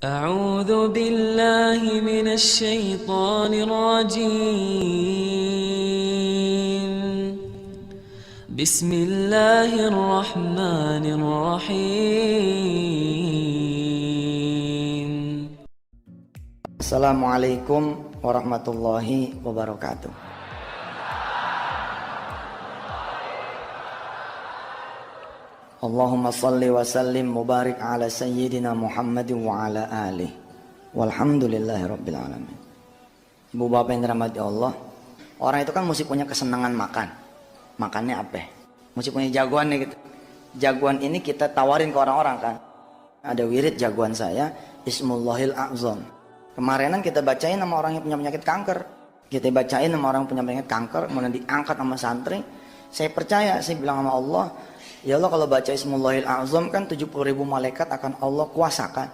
أعوذ بالله من الشيطان الرجيم بسم الله الرحمن الرحيم. Assalamualaikum warahmatullahi wabarakatuh. Allahumma salli wa sallim mubarik ala sayyidina Muhammadin wa ala alihi walhamdulillahi rabbil alamin. Ibu bapak yang dirahmati Allah, orang itu kan mesti punya kesenangan makan. Makannya apa? Mesti punya jagoan nih gitu. Jagoan ini kita tawarin ke orang-orang kan. Ada wirid jagoan saya, Ismullahil A'zam. Kemarinan kita bacain sama orang yang punya penyakit kanker. Kita bacain sama orang yang punya penyakit kanker, kemudian diangkat sama santri. Saya percaya, saya bilang sama Allah, ya Allah, kalau baca Ismullahil A'zam kan 70.000 malaikat akan Allah kuasakan.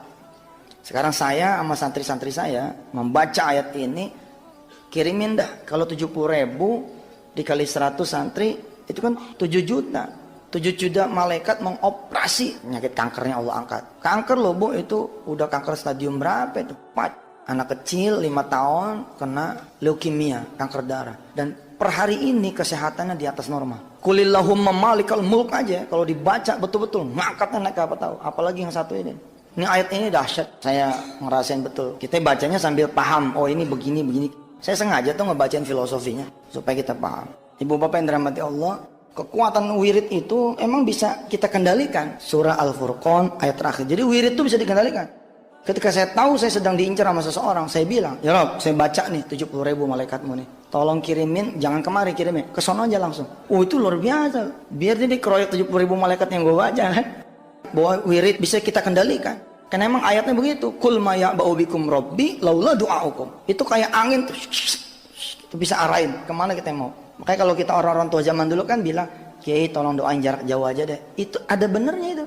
Sekarang saya sama santri-santri saya membaca ayat ini, kirimin dah. Kalau 70.000 dikali 100 santri, itu kan 7 juta. 7 juta malaikat mengoperasi penyakit kankernya Allah angkat. Kanker loh Bu, itu udah kanker stadium berapa itu? 4. Anak kecil 5 tahun kena leukemia, kanker darah. Dan per hari ini kesehatannya di atas normal. Qulillahumma malikal mulk aja kalau dibaca betul-betul ngangkatnya naik ke apa tahu. Apalagi yang satu ini. Ini ayat ini dahsyat. Saya ngerasain betul. Kita bacanya sambil paham. Oh ini begini. Saya sengaja tuh ngebacain filosofinya supaya kita paham. Ibu bapak yang dirahmati Allah, kekuatan wirid itu emang bisa kita kendalikan. Surah Al-Furqan ayat terakhir. Jadi wirid itu bisa dikendalikan. Ketika saya tahu saya sedang diincar sama seseorang, saya bilang, ya Rob, saya baca nih 70.000 malaikatmu nih. Tolong kirimin, jangan kemari kirimin, ke sono aja langsung. Oh itu luar biasa. Biar dia dikeroyok 70.000 malaikat yang gue baca kan. Bahwa wirid bisa kita kendalikan. Karena emang ayatnya begitu. Kul ma ya'ba'u bikum rabbi laula du'aukum. Itu kayak angin tuh. Itu bisa arahin kemana kita mau. Makanya kalau kita orang-orang tua zaman dulu kan bilang, Kiai tolong doain jarak jauh aja deh. Itu ada benernya itu.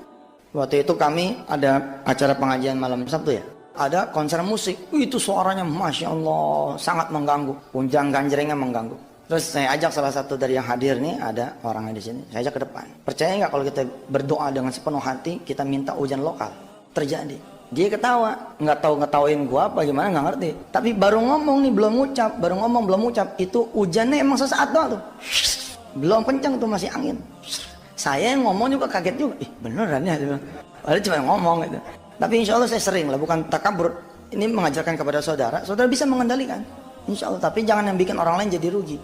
Waktu itu kami ada acara pengajian malam Sabtu ya. Ada konser musik. Itu suaranya Masya Allah sangat mengganggu. Punjang ganjrengnya mengganggu. Terus saya ajak salah satu dari yang hadir nih, ada orangnya di sini. Saya ajak ke depan. Percaya nggak kalau kita berdoa dengan sepenuh hati, kita minta hujan lokal? Terjadi. Dia ketawa. Nggak tahu ngetawain gua apa gimana nggak ngerti. Tapi baru ngomong nih belum ngucap. Baru ngomong belum ngucap. Itu hujannya emang sesaat doang tuh. Belum kencang tuh, masih angin. Saya yang ngomong juga kaget juga. Ih beneran ya. Padahal cuma ngomong gitu. Tapi insya Allah saya sering lah, bukan takabur. Ini mengajarkan kepada saudara. Saudara bisa mengendalikan. Insya Allah. Tapi jangan yang bikin orang lain jadi rugi.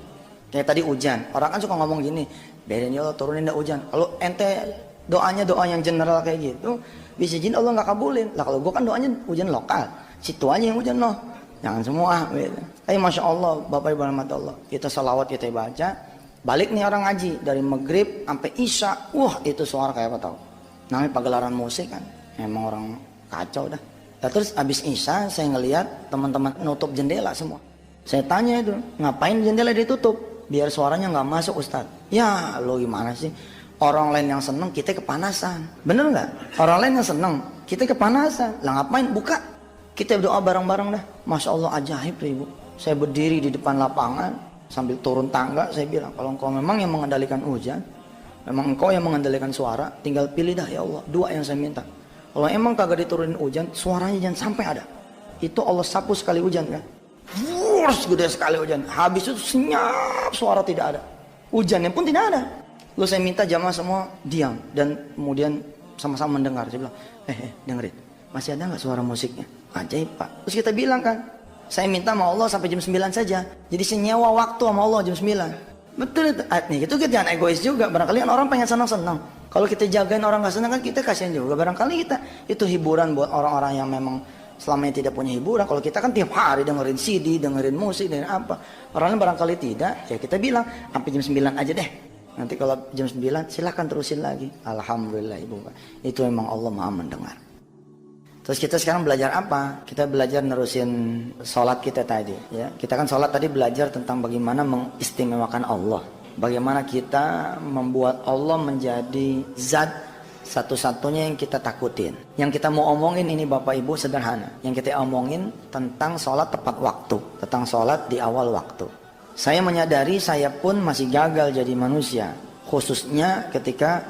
Kayak tadi hujan. Orang kan suka ngomong gini. Bedain ya Allah turunin dah hujan. Kalau ente doanya doa yang general kayak gitu, bisa jadi Allah nggak kabulin. Lah kalau gua kan doanya hujan lokal. Situ aja yang hujan loh. Jangan semua. Gitu. Tapi Masya Allah, Bapak Ibu rahmat Allah. Kita salawat, kita baca. Balik nih orang ngaji dari maghrib sampai isya, wah itu suara kayak apa tahu? Namanya pagelaran musik kan, emang orang kacau dah. Nah, terus abis isya saya ngelihat teman-teman nutup jendela semua. Saya tanya itu, ngapain jendela ditutup? Biar suaranya nggak masuk Ustadz. Ya lo gimana sih? Orang lain yang seneng kita kepanasan, bener nggak? Orang lain yang seneng kita kepanasan, lah ngapain? Buka, kita berdoa bareng-bareng dah. Masya Allah ajaib tuh Ibu. Saya berdiri di depan lapangan. Sambil turun tangga saya bilang, kalau engkau memang yang mengendalikan hujan, memang engkau yang mengendalikan suara, tinggal pilih dah ya Allah, dua yang saya minta. Kalau emang kagak diturunin hujan, suaranya jangan sampai ada. Itu Allah sapu sekali hujan kan. Wurs, gede sekali hujan. Habis itu senyap, suara tidak ada. Hujannya pun tidak ada. Lalu saya minta jamaah semua diam dan kemudian sama-sama mendengar. Saya bilang, dengerin, masih ada nggak suara musiknya? Ajaib Pak. Terus kita bilang kan, saya minta sama Allah sampai jam 9 saja. Jadi saya nyewa waktu sama Allah jam 9. Betul itu. Nih, itu kita jangan egois juga. Barangkali orang pengen senang-senang. Kalau kita jagain orang gak senang kan kita kasihan juga. Barangkali kita itu hiburan buat orang-orang yang memang selama ini tidak punya hiburan. Kalau kita kan tiap hari dengerin CD, dengerin musik, dengerin apa. Orang lain barangkali tidak. Ya kita bilang sampai jam 9 aja deh. Nanti kalau jam 9 silahkan terusin lagi. Alhamdulillah Ibu. Itu memang Allah Maha mendengar. Terus kita sekarang belajar apa? Kita belajar nerusin sholat kita tadi. Ya, kita kan sholat tadi belajar tentang bagaimana mengistimewakan Allah. Bagaimana kita membuat Allah menjadi zat satu-satunya yang kita takutin. Yang kita mau omongin ini Bapak Ibu sederhana. Yang kita omongin tentang sholat tepat waktu. Tentang sholat di awal waktu. Saya menyadari saya pun masih gagal jadi manusia. Khususnya ketika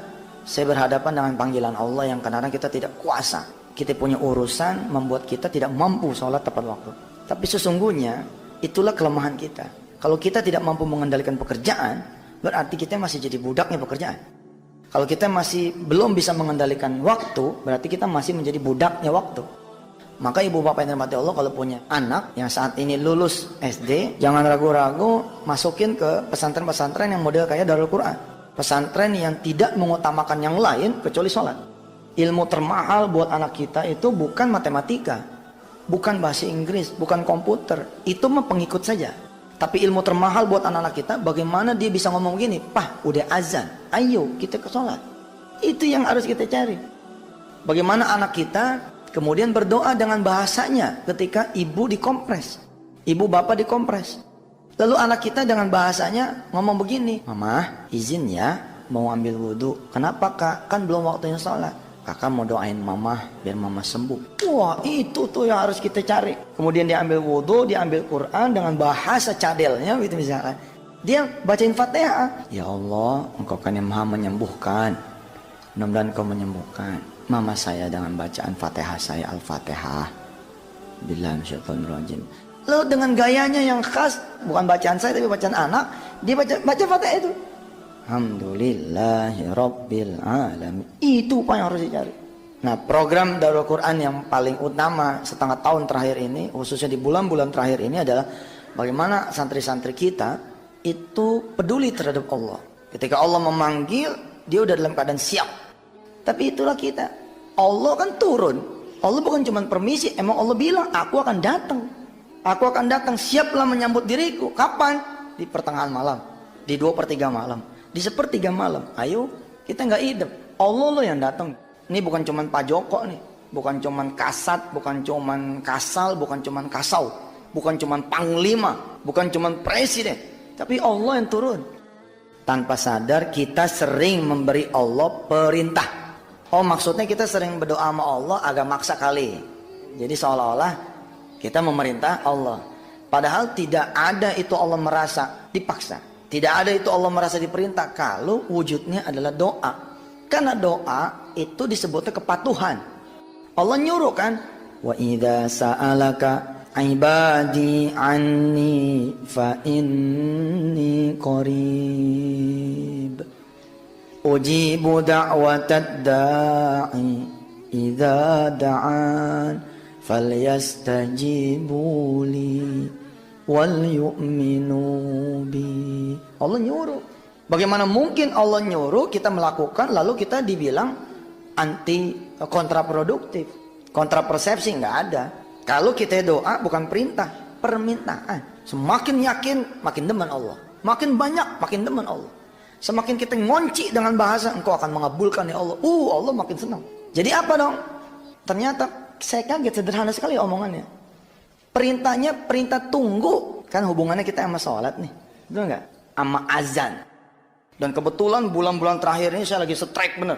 saya berhadapan dengan panggilan Allah yang kadang-kadang kita tidak kuasa. kita punya urusan membuat kita tidak mampu sholat tepat waktu. Tapi sesungguhnya itulah kelemahan kita. Kalau kita tidak mampu mengendalikan pekerjaan, berarti kita masih jadi budaknya pekerjaan. Kalau kita masih belum bisa mengendalikan waktu, berarti kita masih menjadi budaknya waktu. Maka ibu bapak yang dirahmati Allah, kalau punya anak yang saat ini lulus SD, jangan ragu-ragu masukin ke pesantren-pesantren yang model kayak Darul Quran. Pesantren yang tidak mengutamakan yang lain kecuali sholat. Ilmu termahal buat anak kita itu bukan matematika, bukan bahasa Inggris, bukan komputer. Itu mah pengikut saja. Tapi ilmu termahal buat anak-anak kita, bagaimana dia bisa ngomong gini, "Pah, udah azan, ayo kita ke sholat." Itu yang harus kita cari. Bagaimana anak kita kemudian berdoa dengan bahasanya ketika ibu dikompres, ibu bapak dikompres. Lalu anak kita dengan bahasanya ngomong begini, "Mama, izin ya, mau ambil wudhu." "Kenapa kak? Kan belum waktunya sholat." "Kakak mau doain mama biar mama sembuh." Wah, itu tuh yang harus kita cari. Kemudian dia ambil wudhu, dia ambil Quran dengan bahasa cadelnya gitu misalnya. Dia bacain Fatihah. "Ya Allah, Engkau kan yang maha menyembuhkan. Mudah-mudahan Engkau menyembuhkan mama saya dengan bacaan Fatihah saya, Al-Fatihah. Billahi minasyaitonirrajim." Lalu dengan gayanya yang khas, bukan bacaan saya tapi bacaan anak, dia baca Fatihah itu. Alhamdulillahirabbil alamin. Itu apa yang harus dicari. Nah, program Darul Quran yang paling utama setengah tahun terakhir ini, khususnya di bulan-bulan terakhir ini adalah bagaimana santri-santri kita itu peduli terhadap Allah. Ketika Allah memanggil, dia udah dalam keadaan siap. Tapi itulah kita. Allah kan turun. Allah bukan cuma permisi, emang Allah bilang, "Aku akan datang. Aku akan datang, siaplah menyambut diriku." Kapan? Di pertengahan malam, di 2/3 malam, di 1/3 malam. Ayo, kita nggak idem. Allah loh yang datang. Ini bukan cuman Pak Joko nih, bukan cuman Kasat, bukan cuman Kasal, bukan cuman Kasau, bukan cuman Panglima, bukan cuman Presiden, tapi Allah yang turun. Tanpa sadar kita sering memberi Allah perintah. Oh, maksudnya kita sering berdoa sama Allah agak maksa kali. Jadi seolah-olah kita memerintah Allah. Padahal tidak ada itu Allah merasa dipaksa. Tidak ada itu Allah merasa diperintah. Kalau wujudnya adalah doa. Karena doa itu disebutnya kepatuhan. Allah nyuruh kan, "Wa idza sa'alaka ibadi anni fa inni qarib. Ujibu da'watad da'i idza da'an falyastajibu li wal yu'minu bi." Allah nyuruh. Bagaimana mungkin Allah nyuruh kita melakukan lalu kita dibilang anti kontraproduktif, kontrapersepsi? Nggak ada. Kalau kita doa bukan perintah, permintaan. Semakin yakin makin demen Allah, makin banyak makin demen Allah. Semakin kita ngonci dengan bahasa, "Engkau akan mengabulkan ya Allah," Allah makin senang. Jadi apa dong? Ternyata saya kaget, sederhana sekali omongannya. Perintahnya perintah tunggu. Kan hubungannya kita sama sholat nih, betul nggak? Sama azan. Dan kebetulan bulan-bulan terakhir ini saya lagi strike bener.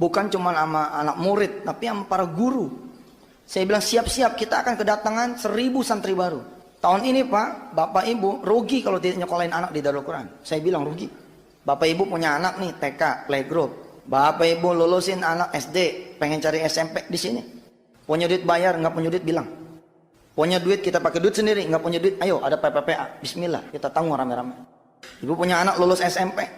Bukan cuma sama anak murid, tapi sama para guru. Saya bilang siap-siap kita akan kedatangan 1000 santri baru. Tahun ini Pak, Bapak Ibu rugi kalau tidak nyekolahin anak di Darul Quran. Saya bilang rugi. Bapak Ibu punya anak nih TK, playgroup. Bapak Ibu lulusin anak SD, pengen cari SMP di sini. Punya duit bayar, nggak punya duit bilang. Punya duit kita pakai duit sendiri, nggak punya duit, ayo ada PPPA, Bismillah kita tanggung rame-rame. Ibu punya anak lulus SMP,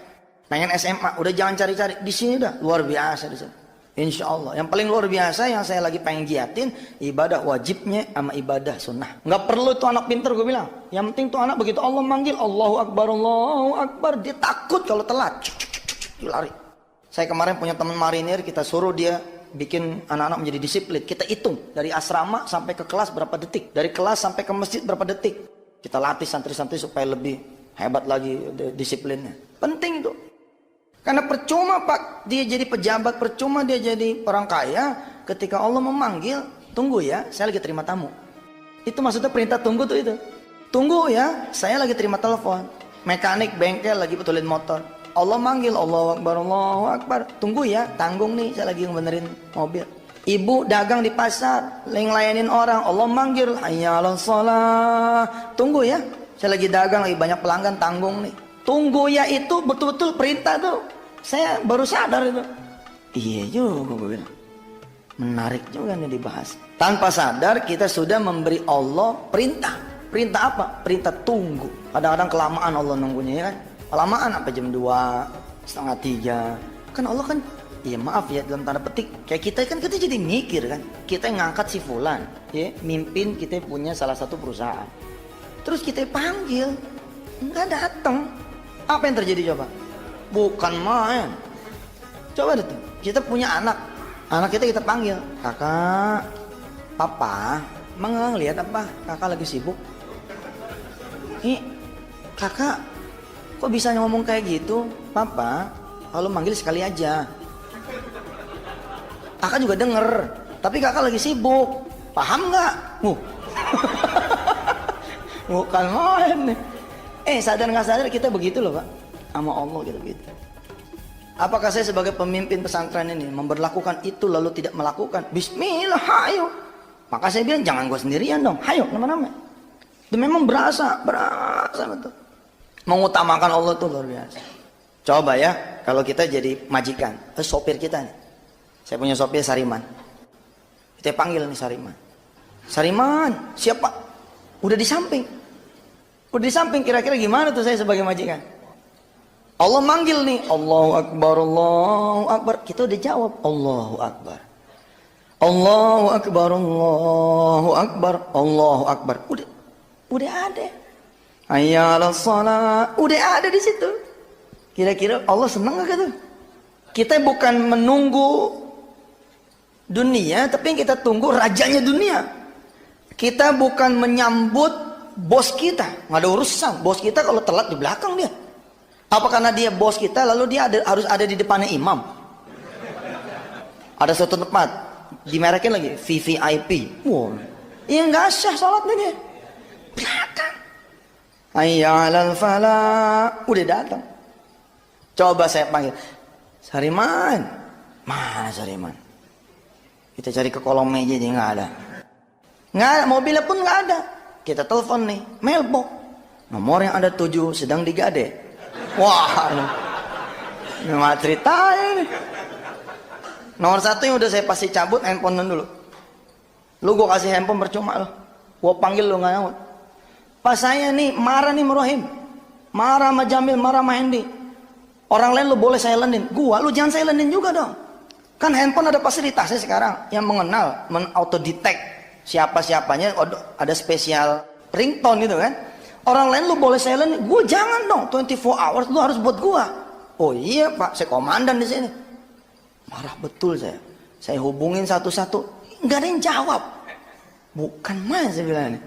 pengen SMA, udah jangan cari-cari di sini dah, luar biasa di sini. Insya Allah. Yang paling luar biasa yang saya lagi pengen giatin ibadah wajibnya sama ibadah sunnah. Nggak perlu tuh anak pinter gue bilang. Yang penting tuh anak begitu Allah manggil Allahu Akbar, dia takut kalau telat, dia lari. Saya kemarin punya teman marinir, kita suruh dia bikin anak-anak menjadi disiplin. Kita hitung dari asrama sampai ke kelas berapa detik, dari kelas sampai ke masjid berapa detik. Kita latih santri-santri supaya lebih hebat lagi disiplinnya. Penting itu. Karena percuma Pak dia jadi pejabat, percuma dia jadi orang kaya, ketika Allah memanggil, "Tunggu ya, saya lagi terima tamu." Itu maksudnya perintah tunggu tuh itu. "Tunggu ya, saya lagi terima telepon." Mekanik bengkel lagi betulin motor. Allah manggil, Allahu Akbar. "Tunggu ya, tanggung nih, saya lagi ngebenerin mobil." Ibu dagang di pasar, ngelayanin orang, Allah manggil, "Hayya 'alas shalah." "Tunggu ya, saya lagi dagang, lagi banyak pelanggan, tanggung nih." Tunggu ya itu betul-betul perintah tuh. Saya baru sadar itu. Iya juga gue bilang. Menarik juga nih dibahas. Tanpa sadar kita sudah memberi Allah perintah. Perintah apa? Perintah tunggu. Kadang-kadang kelamaan Allah nunggunya ya kan. Kelamaan apa jam 2, setengah 3. Kan Allah kan, ya maaf ya dalam tanda petik, kayak kita kan kita jadi mikir kan. Kita ngangkat si fulan, ya, mimpin kita punya salah satu perusahaan. Terus kita panggil, nggak datang. Apa yang terjadi coba? Bukan main. Coba deh, kita punya anak kita panggil, kakak, papa, emang nggak ngeliat apa? Kakak lagi sibuk. Ih, kakak, kok bisa ngomong kayak gitu? Papa, kalau manggil sekali aja. Kakak juga denger, tapi kakak lagi sibuk. Paham nggak? Bukan main. Sadar nggak sadar kita begitu loh Pak. Sama Allah kita begitu. Apakah saya sebagai pemimpin pesantren ini memberlakukan itu lalu tidak melakukan? Bismillah, hayo. Maka saya bilang jangan gue sendirian dong. Hayo, nama-nama. Itu memang berasa betul. Mengutamakan Allah itu luar biasa. Coba ya, kalau kita jadi majikan, sopir kita nih. Saya punya sopir Sariman. Kita panggil nih Sariman. Sariman, siapa? Udah di samping. Kira-kira gimana tuh saya sebagai majikan? Allah manggil nih, Allahu Akbar, Allahu Akbar. Kita udah jawab, Allahu Akbar. Allahu Akbar, Allahu Akbar, Allahu Akbar. Udah ada. Hayya 'alas shalah, udah ada di situ. Kira-kira Allah senang gak gitu? Kita bukan menunggu dunia, tapi yang kita tunggu rajanya dunia. Kita bukan menyambut bos kita, nggak ada urusan. Bos kita kalau telat di belakang dia. Apa karena dia bos kita lalu dia harus ada di depannya imam? Ada suatu tempat dimerekin lagi VVIP. Wow, ya nggak sah sholatnya dia. Belakang. Hayya 'alal falah, udah datang. Coba saya panggil, Sariman, mana Sariman? Kita cari ke kolong meja dia nggak ada. Mobilnya pun nggak ada. Kita telepon nih, mailbox. Nomor yang ada 7 sedang digade. Wah, ini mah ceritanya nih. Nomor 1 yang udah saya pasti cabut handphone dulu. Lu gua kasih handphone percuma lo. Gua panggil lu nggak nyaut. Pas saya nih marah nih Merohim, marah sama Jamil, marah sama Hendy. Orang lain lu boleh silentin, lu jangan silentin juga dong. Kan handphone ada fasilitasnya sekarang yang mengenal, auto detect siapa-siapanya, ada spesial ringtone gitu kan. Orang lain lu boleh silentin, gua jangan dong. 24 hours lu harus buat gua. Oh iya Pak, saya komandan di sini. Marah betul saya. Saya hubungin satu-satu, nggak ada yang jawab. Bukan main saya bilang ini.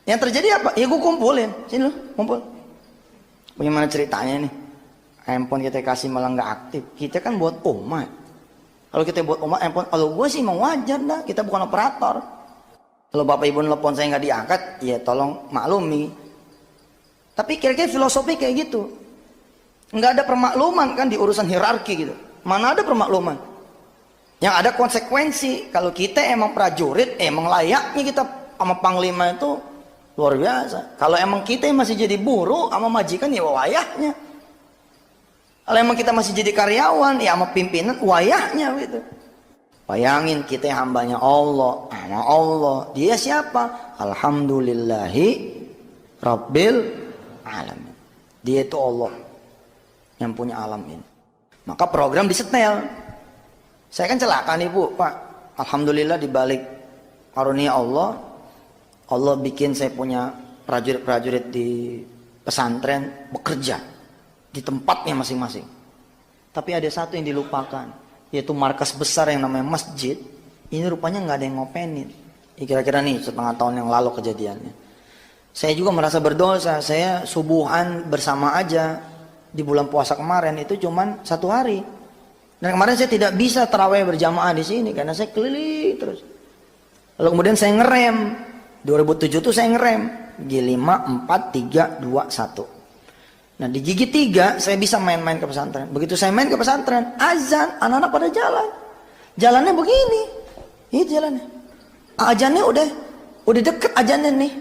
Yang terjadi apa? Ya gua kumpulin, sini lu kumpul. Bagaimana ceritanya nih? Handphone kita kasih malah nggak aktif. Kita kan buat umat. Kalau kita buat umat handphone, kalau gue sih mau wajar dah. Kita bukan operator. Kalau bapak ibu nelpon saya nggak diangkat, ya tolong maklumi. Tapi kira-kira filosofi kayak gitu. Nggak ada permakluman kan di urusan hierarki gitu. Mana ada permakluman? Yang ada konsekuensi. Kalau kita emang prajurit, emang layaknya kita sama panglima itu luar biasa. Kalau emang kita masih jadi buruh sama majikan, ya wayahnya. Kalau emang kita masih jadi karyawan, ya sama pimpinan, wayahnya gitu. Bayangin kita hambanya Allah, sama Allah. Dia siapa? Alhamdulillahi Rabbil Alamin. Dia itu Allah yang punya alam ini. Maka program disetel. Saya kan celaka nih Bu, Pak. Alhamdulillah dibalik karunia Allah, Allah bikin saya punya prajurit-prajurit di pesantren bekerja di tempatnya masing-masing. Tapi ada satu yang dilupakan, yaitu markas besar yang namanya masjid. Ini rupanya nggak ada yang ngopenin. Ya, kira-kira nih setengah tahun yang lalu kejadiannya. Saya juga merasa berdosa. Saya subuhan bersama aja di bulan puasa kemarin itu cuman 1 hari. Dan kemarin saya tidak bisa tarawih berjamaah di sini karena saya keliling terus. Lalu kemudian saya ngerem. 2007 tuh saya ngerem. G5, 4, 3, 2, 1. Nah di gigi 3 saya bisa main-main ke pesantren. Begitu saya main ke pesantren, azan, anak-anak pada jalan. Jalannya begini. Ini jalannya. Azannya udah deket azannya nih.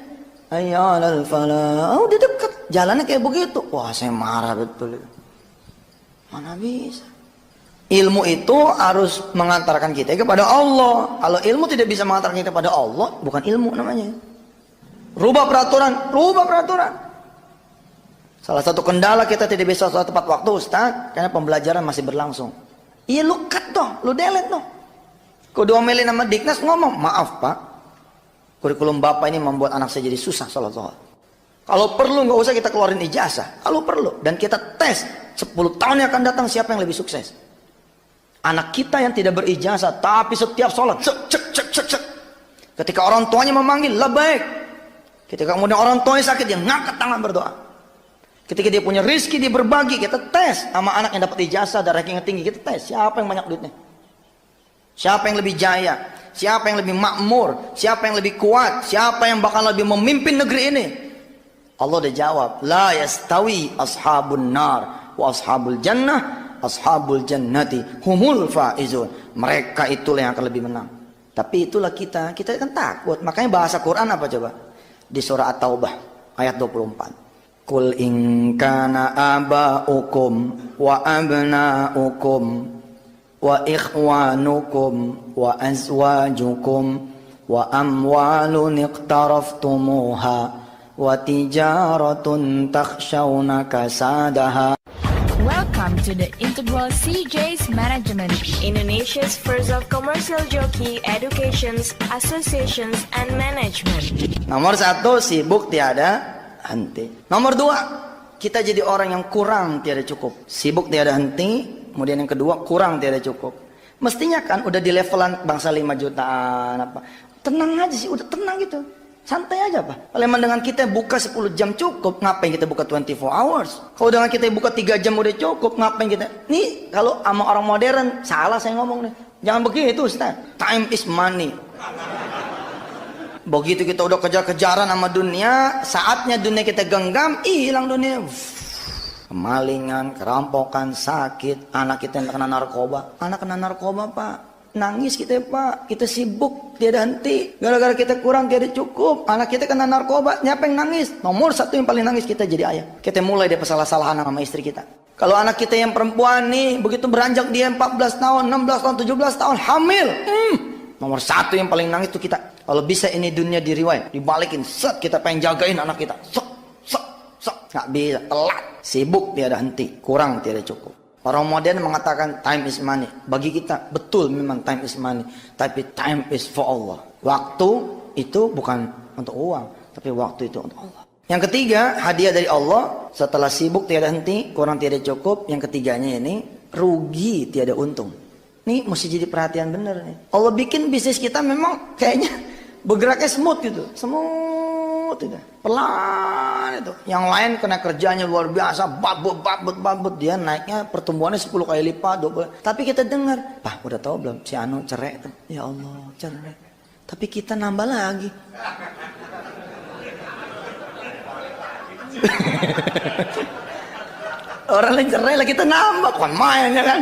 Hayya 'alal falah. Udah deket. Jalannya kayak begitu. Wah saya marah betul. Mana bisa. Ilmu itu harus mengantarkan kita kepada Allah. Kalau ilmu tidak bisa mengantarkan kita kepada Allah, bukan ilmu namanya. Rubah peraturan, rubah peraturan. Salah satu kendala kita tidak bisa sholat tepat waktu, Ustaz, karena pembelajaran masih berlangsung. Iya, lu cut dong, lu delete dong. Kau diomelin sama Diknas ngomong, maaf Pak, kurikulum Bapak ini membuat anak saya jadi susah sholat. Kalau perlu nggak usah kita keluarin ijazah, kalau perlu. Dan kita tes 10 tahun yang akan datang siapa yang lebih sukses. Anak kita yang tidak berijazah, tapi setiap sholat, cek. Ketika orang tuanya memanggil, labbaik. Ketika kemudian orang tuanya sakit, dia ngangkat tangan berdoa. Ketika dia punya rizki, dia berbagi. Kita tes sama anak yang dapat ijazah dan ranking yang tinggi. Kita tes siapa yang banyak duitnya, siapa yang lebih jaya, siapa yang lebih makmur, siapa yang lebih kuat, siapa yang bakal lebih memimpin negeri ini. Allah udah jawab, la yastawi ashabun nar wa ashabul jannah, ashabul jannati humul faizun. Mereka itulah yang akan lebih menang. Tapi itulah kita kan takut. Makanya bahasa Quran apa coba? Di surah At-Taubah ayat 24. Qul in kana aba'ukum wa abna'ukum wa ikhwanukum wa azwajukum wa amwalun iqtaraftumuha wa tijaratun takhshawna kasadaha. Welcome to the Integral CJ's Management, Indonesia's first of commercial jockey educations, associations, and management. Nomor 1, sibuk tiada henti. Nomor 2, kita jadi orang yang kurang tiada cukup. Sibuk tiada henti. Kemudian yang kedua, kurang tiada cukup. Mestinya kan udah di levelan bangsa 5 jutaan apa. Tenang aja sih, udah tenang gitu. Santai aja Pak. Kalau emang dengan kita buka 10 jam cukup, ngapain kita buka 24 hours? Kalau dengan kita buka 3 jam udah cukup, ngapain kita? Nih kalau sama orang modern, salah saya ngomong nih. Jangan begitu Ustaz. Time is money. Begitu kita udah kejar-kejaran sama dunia, saatnya dunia kita genggam, hilang dunia. Kemalingan, kerampokan, sakit, anak kita yang kena narkoba. Anak kena narkoba Pak, nangis kita Pak, kita sibuk tiada henti. Gara-gara kita kurang tiada cukup, anak kita kena narkoba, siapa yang nangis? Nomor 1 yang paling nangis kita jadi ayah. Kita mulai dari salah-salahan sama istri kita. Kalau anak kita yang perempuan nih, begitu beranjak dia 14 tahun, 16 tahun, 17 tahun, hamil. Nomor 1 yang paling nangis itu kita. Kalau bisa ini dunia diriwayat, dibalikin, set kita pengen jagain anak kita. Set. Nggak bisa, telat. Sibuk tiada henti, kurang tiada cukup. Orang modern mengatakan time is money. Bagi kita betul memang time is money, tapi time is for Allah. Waktu itu bukan untuk uang, tapi waktu itu untuk Allah. Yang ketiga, hadiah dari Allah. Setelah sibuk tiada henti, kurang tiada cukup. Yang ketiganya ini, rugi tiada untung. Nih mesti jadi perhatian bener nih. Allah bikin bisnis kita memang kayaknya bergeraknya smooth gitu. Smooth itu. Pelan itu. Yang lain kena kerjanya luar biasa, babut. Dia naiknya pertumbuhannya 10 kali lipat, 20. Tapi kita dengar, Pak udah tahu belum si Anu cerai tuh. Ya Allah, cerai. Tapi kita nambah lagi. Orang lain cerai lah, kita nambah. Bukan main ya kan.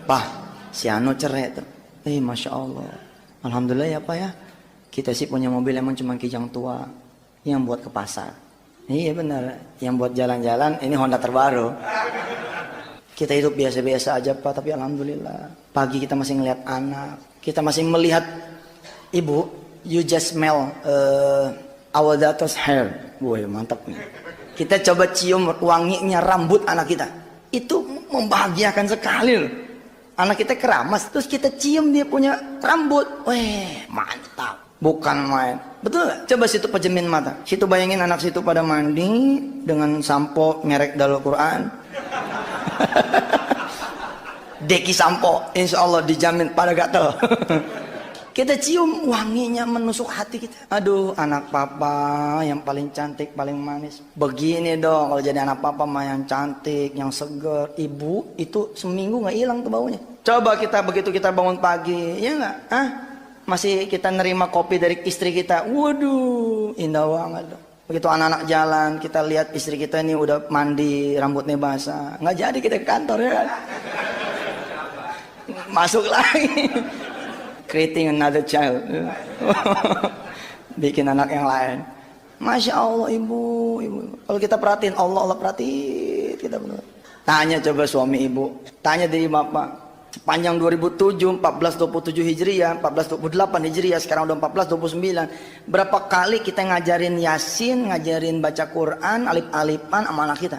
Pak, si Anu cerai tuh. Masya Allah. Alhamdulillah ya Pak ya. Kita sih punya mobil emang cuma Kijang tua. Yang buat ke pasar. Iya benar. Yang buat jalan-jalan ini Honda terbaru. Kita hidup biasa-biasa aja Pak. Tapi Alhamdulillah. Pagi kita masih ngeliat anak. Kita masih melihat. Ibu, you just smell our daughter's hair. Woi mantap nih. Kita coba cium wanginya rambut anak kita. Itu membahagiakan sekali loh. Anak kita keramas, terus kita cium dia punya rambut. Weh, mantap. Bukan main. Betul gak? Coba situ pejemin mata. Situ bayangin anak situ pada mandi dengan sampo merek Darul Quran. Deki sampo, insya Allah dijamin pada gatel. Kita cium wanginya menusuk hati kita. Aduh, anak papa yang paling cantik, paling manis. Begini dong kalau jadi anak papa mah yang cantik, yang seger. Ibu itu seminggu nggak hilang tuh baunya. Coba kita begitu kita bangun pagi, ya nggak? Masih kita nerima kopi dari istri kita. Waduh, indah banget dong. Begitu anak-anak jalan, kita lihat istri kita ini udah mandi, rambutnya basah. Nggak jadi kita ke kantor ya kan? Masuk lagi. Creating another child. Bikin anak yang lain. Masya Allah ibu. Kalau kita perhatiin Allah perhatiin kita benar. Tanya coba suami ibu, tanya diri bapak. Sepanjang 2007, 1427 Hijriah, 1428 Hijriah, sekarang udah 1429. Berapa kali kita ngajarin Yasin, ngajarin baca Quran, alif-alifan sama anak kita?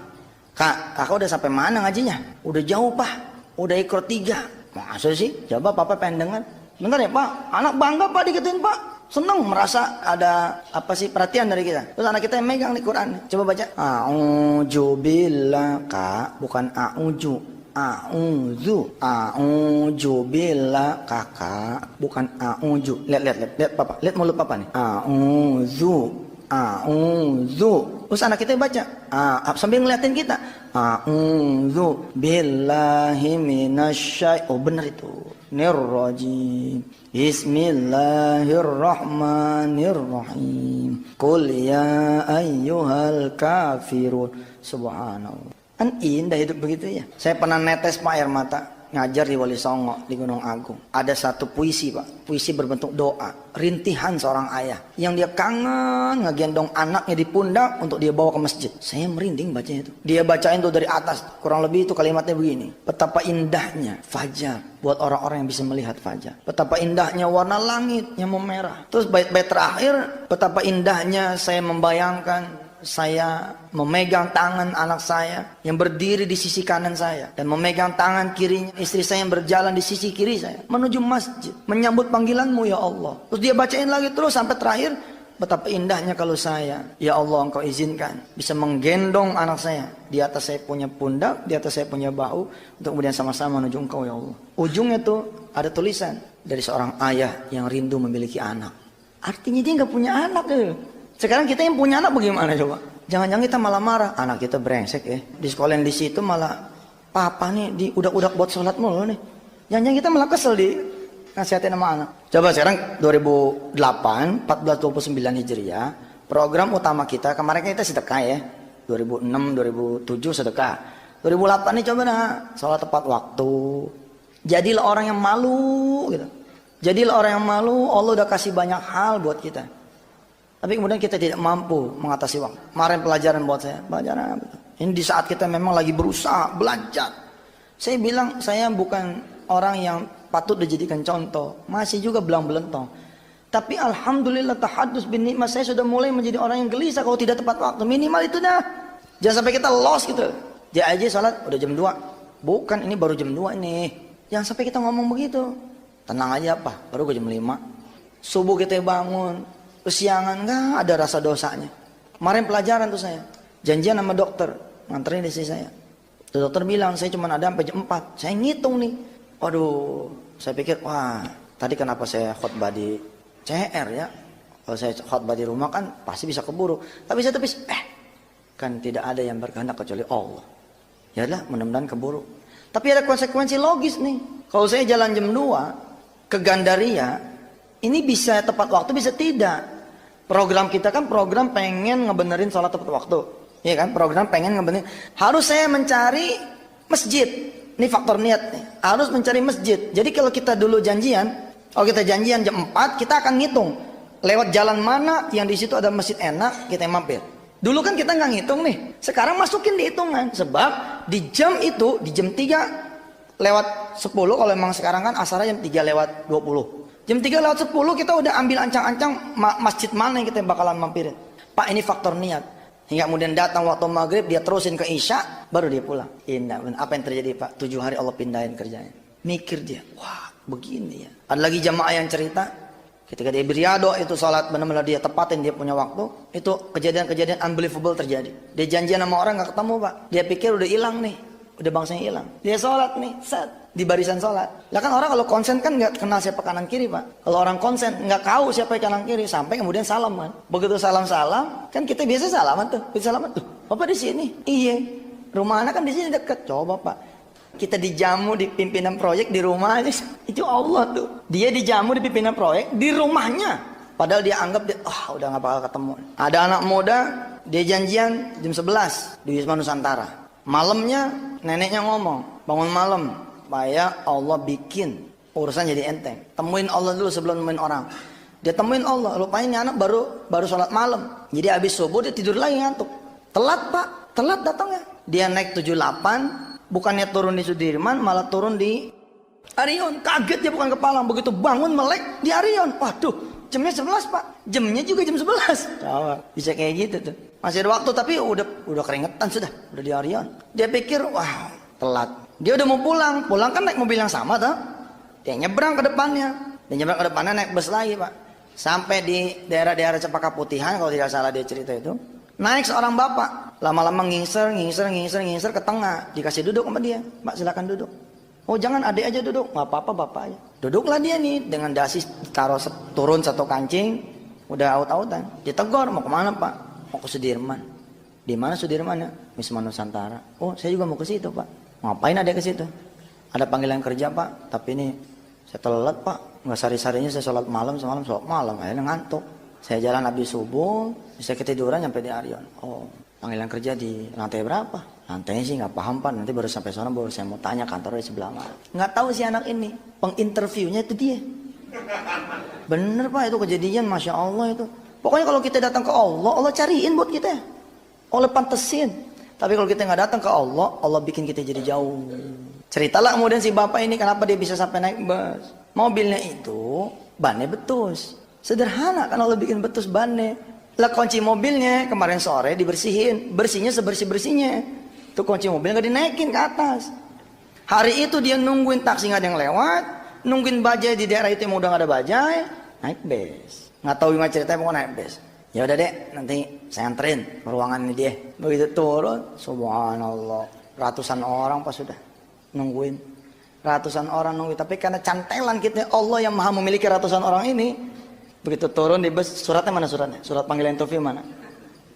Kak, kakak udah sampai mana ngajinya? Udah jauh pak, udah ikro 3. Masa sih? Coba papa pengen dengar. Bentar ya pak, anak bangga pak digituin pak. Senang merasa ada apa sih perhatian dari kita. Terus anak kita yang megang di Quran. Coba baca. A'udzu billah, kak, bukan a'udzu. A'udzu billah, kakak, bukan a'udzu. Lihat papa, lihat mulut papa nih. A'udzu. Terus anak kita baca sambil ngeliatin kita. A'udzu billahi minasy. Oh benar itu. Nirrajim. Bismillahirrahmanirrahim. Qul ya ayyuhal kafirun. Subhanallah. Kan indah hidup begitu ya. Saya pernah netes pak air mata ngajar di Wali Songo di Gunung Agung. Ada satu puisi pak, puisi berbentuk doa, rintihan seorang ayah yang dia kangen ngegendong anaknya di pundak untuk dia bawa ke masjid. Saya merinding bacanya itu. Dia bacain tuh dari atas, kurang lebih itu kalimatnya begini: betapa indahnya fajar buat orang-orang yang bisa melihat fajar. Betapa indahnya warna langit yang memerah. Terus bait-bait terakhir, betapa indahnya saya membayangkan saya memegang tangan anak saya yang berdiri di sisi kanan saya dan memegang tangan kirinya istri saya yang berjalan di sisi kiri saya menuju masjid menyambut panggilanmu ya Allah. Terus dia bacain lagi terus sampai terakhir, betapa indahnya kalau saya, ya Allah engkau izinkan bisa menggendong anak saya di atas saya punya pundak, di atas saya punya bahu, untuk kemudian sama-sama menuju engkau ya Allah. Ujungnya tuh ada tulisan dari seorang ayah yang rindu memiliki anak. Artinya dia nggak punya anak tuh. Sekarang kita yang punya anak bagaimana coba? Jangan-jangan kita malah marah. Anak kita brengsek ya. Di sekolah yang di situ malah papa nih di udak-udak buat sholat mulu nih. Jangan-jangan kita malah kesel di nasihatin sama anak. Coba sekarang 2008, 1429 Hijriah, program utama kita kemarin kita sedekah ya. 2006, 2007 sedekah. 2008 nih coba nah, sholat tepat waktu. Jadilah orang yang malu gitu. Jadilah orang yang malu. Allah udah kasih banyak hal buat kita. Tapi kemudian kita tidak mampu mengatasi waktu. Kemarin pelajaran buat saya, pelajaran apa? Ini di saat kita memang lagi berusaha belajar. Saya bilang saya bukan orang yang patut dijadikan contoh, masih juga belang belentong. Tapi alhamdulillah tahadus bin nikmat, saya sudah mulai menjadi orang yang gelisah kalau tidak tepat waktu. Minimal itu dah. Jangan sampai kita lost gitu. Dia aja salat udah jam 2. Bukan, ini baru jam 2 ini. Jangan sampai kita ngomong begitu. Tenang aja apa, baru ke jam 5. Subuh kita bangun. Kesiangan nggak ada rasa dosanya. Kemarin pelajaran tuh saya janjian sama dokter nganterin istri saya. Tuh dokter bilang saya cuma ada sampai jam 4. Saya ngitung nih. Waduh, saya pikir wah tadi kenapa saya khotbah di CR ya? Kalau saya khotbah di rumah kan pasti bisa keburu. Tapi saya tepis kan tidak ada yang berkehendak kecuali Allah. Ya lah mudah-mudahan keburu. Tapi ada konsekuensi logis nih. Kalau saya jalan jam 2 ke Gandaria, ini bisa tepat waktu, bisa tidak. Program kita kan program pengen ngebenerin sholat tepat waktu. Iya kan? Program pengen ngebenerin. Harus saya mencari masjid. Ini faktor niat nih. Harus mencari masjid. Jadi kalau kita dulu janjian, kalau kita janjian jam 4, kita akan ngitung. Lewat jalan mana yang di situ ada masjid enak, kita mampir. Dulu kan kita nggak ngitung nih. Sekarang masukin di hitungan. Sebab di jam itu, di jam 3 lewat 10, kalau memang sekarang kan asarnya jam 3 lewat 20. Jam 3 lewat 10 kita udah ambil ancang-ancang masjid mana yang kita bakalan mampirin. Pak, ini faktor niat. Hingga kemudian datang waktu maghrib, dia terusin ke Isya, baru dia pulang. Indah, apa yang terjadi Pak? 7 hari Allah pindahin kerjanya. Mikir dia, wah begini ya. Ada lagi jamaah yang cerita, ketika dia beriado itu sholat, benar-benar dia tepatin dia punya waktu. Itu kejadian-kejadian unbelievable terjadi. Dia janjian sama orang gak ketemu Pak. Dia pikir udah hilang nih. Udah bangsanya hilang. Dia sholat nih, set. Di barisan sholat. Lah kan orang kalau konsen kan nggak kenal siapa kanan kiri Pak. Kalau orang konsen nggak tahu siapa kanan kiri sampai kemudian salam kan. Begitu salam kan kita biasa salaman tuh. Bisa salaman tuh. Bapak di sini. Iya. Rumah anak kan di sini deket. Coba Pak. Kita dijamu di pimpinan proyek di rumah aja. Itu Allah tuh. Dia dijamu di pimpinan proyek di rumahnya. Padahal dia anggap dia udah nggak bakal ketemu. Ada anak muda dia janjian jam 11 di Wisma Nusantara. Malamnya neneknya ngomong bangun malam. Supaya Allah bikin urusan jadi enteng. Temuin Allah dulu sebelum nemuin orang. Dia temuin Allah. Lupain ini anak baru sholat malam. Jadi habis subuh dia tidur lagi ngantuk. Telat Pak. Telat datangnya. Dia naik 78. Bukannya turun di Sudirman, malah turun di Arion. Kaget dia bukan ke Palang. Begitu bangun melek di Arion. Waduh, jamnya 11 Pak. Jamnya juga jam 11. Bisa kayak gitu tuh. Masih ada waktu tapi udah keringetan sudah. Udah di Arion. Dia pikir, wah telat. Dia udah mau pulang. Pulang kan naik mobil yang sama tuh. Dia nyebrang ke depannya. Dia nyebrang ke depannya naik bus lagi Pak. Sampai di daerah-daerah Cempaka Putihan, kalau tidak salah dia cerita itu. Naik seorang bapak. Lama-lama ngingser ke tengah. Dikasih duduk sama dia. Mbak silakan duduk. Oh jangan, adik aja duduk. Nggak apa-apa bapak aja. Duduklah dia nih. Dengan dasi taruh turun satu kancing. Udah aut-autan. Ditegur, mau kemana Pak? Mau ke Sudirman. Di mana Sudirman ya? Wisma Nusantara. Oh saya juga mau ke situ Pak. Ngapain ada ke situ? Ada panggilan kerja Pak. Tapi ini saya telat Pak. Nggak sari-sarinya saya sholat malam, semalam sholat malam. Akhirnya ngantuk. Saya jalan habis subuh. Saya ketiduran sampai di Arion. Oh panggilan kerja di lantai berapa? Lantainya sih nggak paham Pak. Nanti baru sampai sana baru saya mau tanya, kantornya di sebelah mana. Nggak tahu si anak ini. Penginterviewnya itu dia. Bener Pak, itu kejadian Masya Allah itu. Pokoknya kalau kita datang ke Allah, Allah cariin buat kita. Allah pantesin. Tapi kalau kita nggak datang ke Allah, Allah bikin kita jadi jauh. Ceritalah kemudian si bapak ini kenapa dia bisa sampai naik bus. Mobilnya itu bannya betus. Sederhana kan Allah bikin betus bannya. Lah kunci mobilnya kemarin sore dibersihin. Bersihnya sebersih-bersihnya. Tuh kunci mobil nggak dinaikin ke atas. Hari itu dia nungguin taksi nggak ada yang lewat. Nungguin bajai di daerah itu yang udah nggak ada bajai. Naik bus. Nggak tahu gimana ceritanya mau naik bus. Ya udah dek, nanti saya anterin ke ruangan ini dia. Begitu turun, subhanallah. Ratusan orang pas sudah nungguin. Ratusan orang nungguin. Tapi karena cantelan kita, Allah yang maha memiliki ratusan orang ini. Begitu turun di bus, suratnya mana suratnya? Surat panggilan interview mana?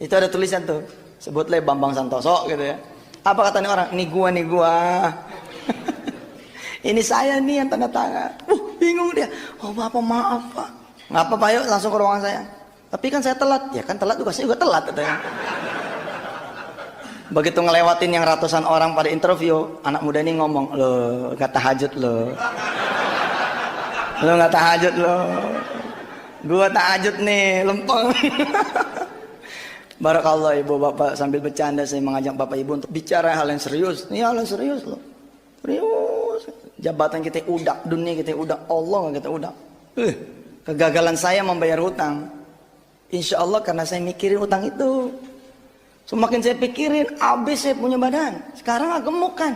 Itu ada tulisan tuh. Sebutlah Bambang Santoso gitu ya. Apa katanya orang? Ini gua. Ini saya nih yang tanda tangan. Bingung dia. Oh bapak maaf Pak. Nggak apa-apa yuk langsung ke ruangan saya. Tapi kan saya telat. Ya kan telat juga, saya juga telat katanya. Begitu ngelewatin yang ratusan orang pada interview, anak muda ini ngomong, "Loh, nggak tahajud lo. Lo nggak tahajud lo. Gua tahajud nih, lempeng." Barakallah ibu bapak, sambil bercanda saya mengajak bapak ibu untuk bicara hal yang serius. Ini hal yang serius loh. Serius. Jabatan kita udah, dunia kita udah, Allah kita udah. Kegagalan saya membayar hutang. Insya Allah karena saya mikirin utang itu. Semakin saya pikirin, habis saya punya badan. Sekarang agak gemuk kan.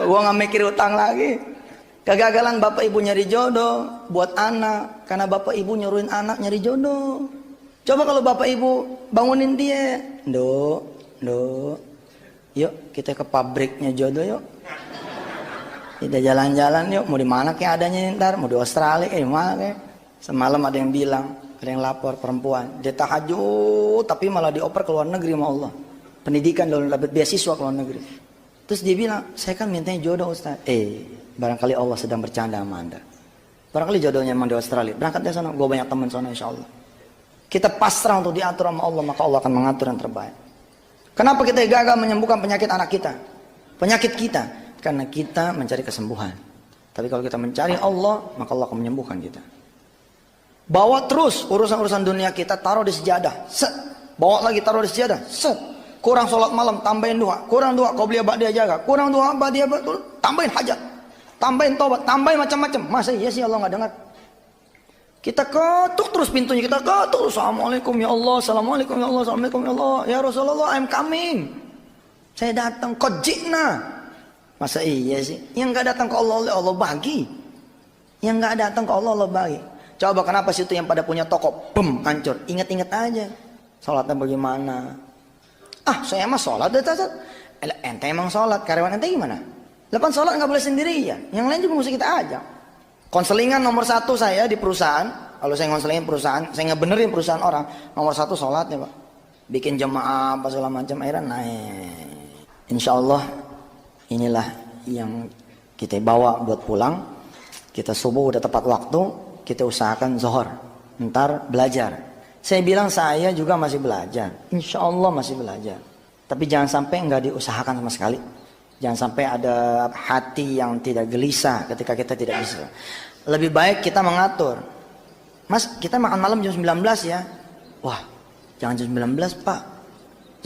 Gua nggak mikir utang lagi. Kegagalan bapak ibu nyari jodoh buat anak. Karena bapak ibu nyuruhin anak nyari jodoh. Coba kalau bapak ibu bangunin dia. Dok. Yuk kita ke pabriknya jodoh yuk. Kita jalan-jalan yuk. Mau di mana kayak adanya ntar. Mau di Australia kayak mana kayak. Semalam ada yang bilang. Ada yang lapor perempuan, dia tahajud tapi malah dioper ke luar negeri sama Allah. Pendidikan dulu, dapat beasiswa ke luar negeri. Terus dia bilang, saya kan mintanya jodoh Ustaz. Barangkali Allah sedang bercanda sama Anda. Barangkali jodohnya memang di Australia. Berangkat dari sana, gue banyak teman sana insya Allah. Kita pasrah untuk diatur sama Allah, maka Allah akan mengatur yang terbaik. Kenapa kita gagal menyembuhkan penyakit anak kita? Penyakit kita, karena kita mencari kesembuhan. Tapi kalau kita mencari Allah, maka Allah akan menyembuhkan kita. Bawa terus urusan-urusan dunia kita, taruh di sejadah. Set. Bawa lagi taruh di sejadah. Set. Kurang sholat malam, tambahin dua. Kurang dua, kau beli dia jaga. Kurang dua, dia betul. Tambahin hajat. Tambahin tobat. Tambahin macam-macam. Masa iya sih Allah nggak dengar? Kita ketuk terus pintunya. Kita ketuk. Assalamualaikum ya Allah. Assalamualaikum ya Allah. Assalamualaikum ya Allah. Ya Rasulullah, I'm coming. Saya datang. Qad ji'na. Masa iya sih? Yang nggak datang ke Allah, Allah bagi. Yang nggak datang ke Allah, Allah bagi. Coba kenapa situ yang pada punya toko, hancur. Ingat-ingat aja. Sholatnya bagaimana? Saya emang sholat. Ente emang sholat. Karyawan ente gimana? Lepas sholat nggak boleh sendiri ya. Yang lain juga mesti kita ajak. Konselingan nomor 1 saya di perusahaan. Kalau saya konselingin perusahaan, saya ngebenerin perusahaan orang. Nomor 1 sholatnya Pak. Bikin jemaah apa segala macam. Akhirnya naik. Insya Allah inilah yang kita bawa buat pulang. Kita subuh udah tepat waktu. Kita usahakan zuhur, ntar belajar. Saya bilang saya juga masih belajar. Insya Allah masih belajar. Tapi jangan sampai nggak diusahakan sama sekali. Jangan sampai ada hati yang tidak gelisah ketika kita tidak bisa. Lebih baik kita mengatur. Mas, kita makan malam jam 19 ya. Wah, jangan jam 19 Pak.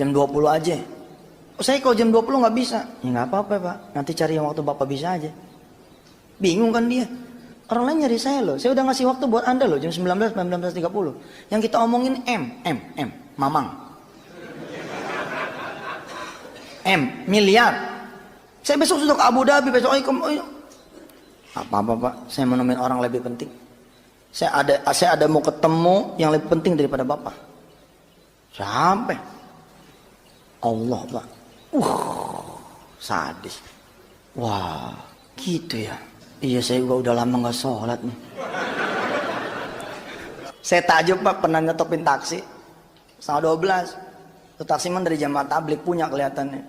Jam 20 aja. Saya kalau jam 20 nggak bisa. Ya nggak apa-apa Pak, nanti cari yang waktu Bapak bisa aja. Bingung kan dia. Orang lain nyari saya loh. Saya udah ngasih waktu buat Anda loh, jam 19, 19.30. Yang kita omongin Mamang. Miliar. Saya besok sudah ke Abu Dhabi, besok apa-apa Pak, saya mau nemuin orang lebih penting. Saya ada mau ketemu yang lebih penting daripada Bapak. Sampai Allah Pak. Sadis. Wah, gitu ya. Iya, saya juga udah lama nggak sholat nih. Saya takjub Pak, pernah nyetopin taksi 11:30. Itu taksiman dari jamaah tablik punya kelihatannya.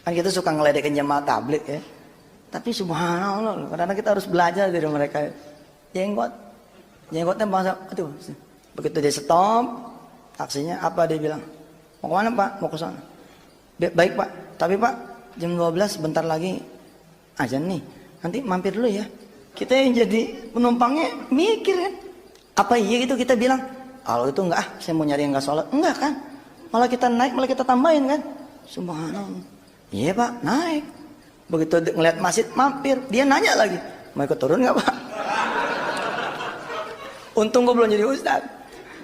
Kan kita suka ngeledekin jamaah tablik ya. Tapi subhanallah, karena kita harus belajar dari mereka. Jenggotnya bangsa, aduh. Begitu dia stop taksinya, apa dia bilang? Mau kemana Pak? Mau ke sana. Baik Pak, tapi Pak jam 12 bentar lagi azan nih. Nanti mampir dulu ya. Kita yang jadi penumpangnya mikir kan. Apa iya gitu kita bilang? Kalau itu enggak, saya mau nyari yang enggak sholat. Enggak kan? Malah kita naik, malah kita tambahin kan? Subhanallah. Iya Pak, naik. Begitu ngeliat masjid mampir, dia nanya lagi, mau ikut turun nggak Pak? Untung gue belum jadi ustad.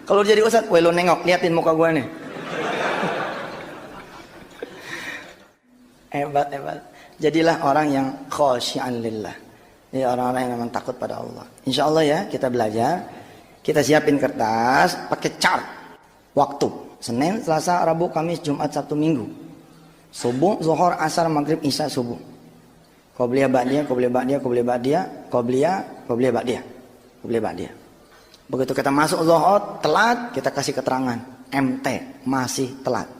Kalau jadi ustad, weh lo nengok, liatin muka gue nih. Hebat. Jadilah orang yang khosyi'an lillah. Jadi orang-orang yang memang takut pada Allah. Insya Allah ya, kita belajar. Kita siapin kertas, pakai chart waktu. Senin, Selasa, Rabu, Kamis, Jumat, Sabtu, Minggu. Subuh, Zuhur, Asar, Maghrib, Isya, Subuh. Qobliyah ba'diyah, qobliyah ba'diyah. Begitu kita masuk Zuhur, telat, kita kasih keterangan. MT, masih telat.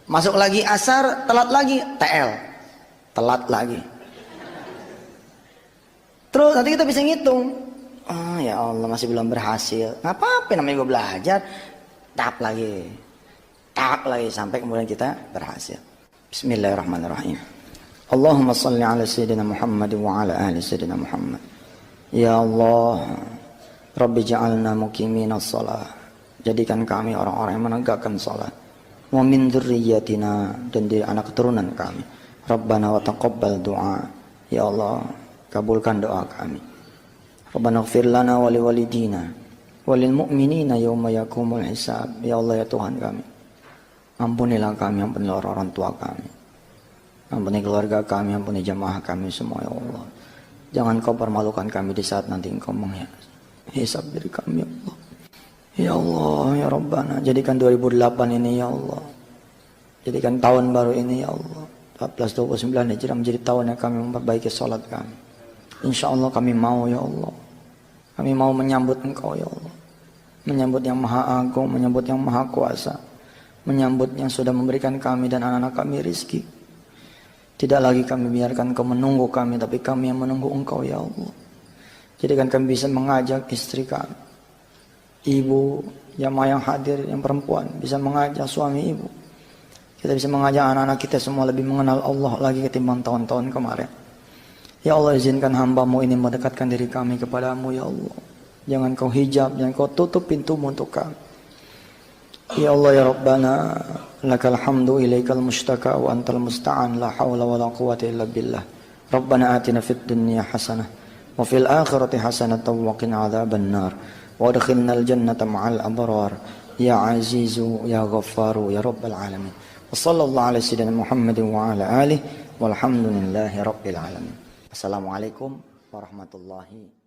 Masuk lagi Asar, telat lagi. TL, telat lagi. Terus nanti kita bisa ngitung. Oh ya Allah, masih belum berhasil. Nggak apa-apa, namanya gue belajar. Tak lagi, sampai kemudian kita berhasil. Bismillahirrahmanirrahim. Allahumma salli ala Sayyidina Muhammad wa ala ahli Sayyidina Muhammad. Ya Allah, Rabbi ja'alna muqimina shalah. Jadikan kami orang-orang yang menegakkan salat. Wa min dzurriyyatina, dan dari anak keturunan kami. Rabbana wa taqabbal du'a. Ya Allah, kabulkan doa kami. Rabbana ighfir lana wa liwalidina wa lil mu'minina yauma yaqumul hisab. Ya Allah ya Tuhan kami, ampunilah kami, ampunilah orang-orang tua kami, ampuni keluarga kami, ampuni jamaah kami semua ya Allah. Jangan kau permalukan kami di saat nanti engkau menghisab diri kami ya Allah. Ya Allah ya Rabbana, jadikan 2008 ini ya Allah, jadikan tahun baru ini ya Allah 1429 Hijrah menjadi tahun yang kami memperbaiki sholat kami. Insya Allah kami mau ya Allah, kami mau menyambut engkau ya Allah, menyambut yang maha agung, menyambut yang maha kuasa, menyambut yang sudah memberikan kami dan anak-anak kami rizki. Tidak lagi kami biarkan kau menunggu kami, tapi kami yang menunggu engkau ya Allah. Jadikan kami bisa mengajak istri kami, ibu, jamaah yang hadir, yang perempuan, bisa mengajak suami ibu. Kita bisa mengajak anak-anak kita semua lebih mengenal Allah lagi ketimbang tahun-tahun kemarin. Ya Allah, izinkan hamba-Mu ini mendekatkan diri kami kepadamu ya Allah. Jangan kau hijab, jangan kau tutup pintumu untuk kami. Ya Allah ya Rabbana, lakal hamdu ilaikal mustaka wa antal musta'an, la hawla wa la quwwata illa billah. Rabbana atina fid dunya hasanah wa fil akhirati hasanah wa qina adzaban nar wa adkhilnal jannata ma'al abrar ya azizu ya ghaffaru ya rabbal alamin. Wa sallallahu ala sayyidina Muhammadin wa ala alihi walhamdulillahi rabbil alamin. Assalamualaikum warahmatullahi wabarakatuh.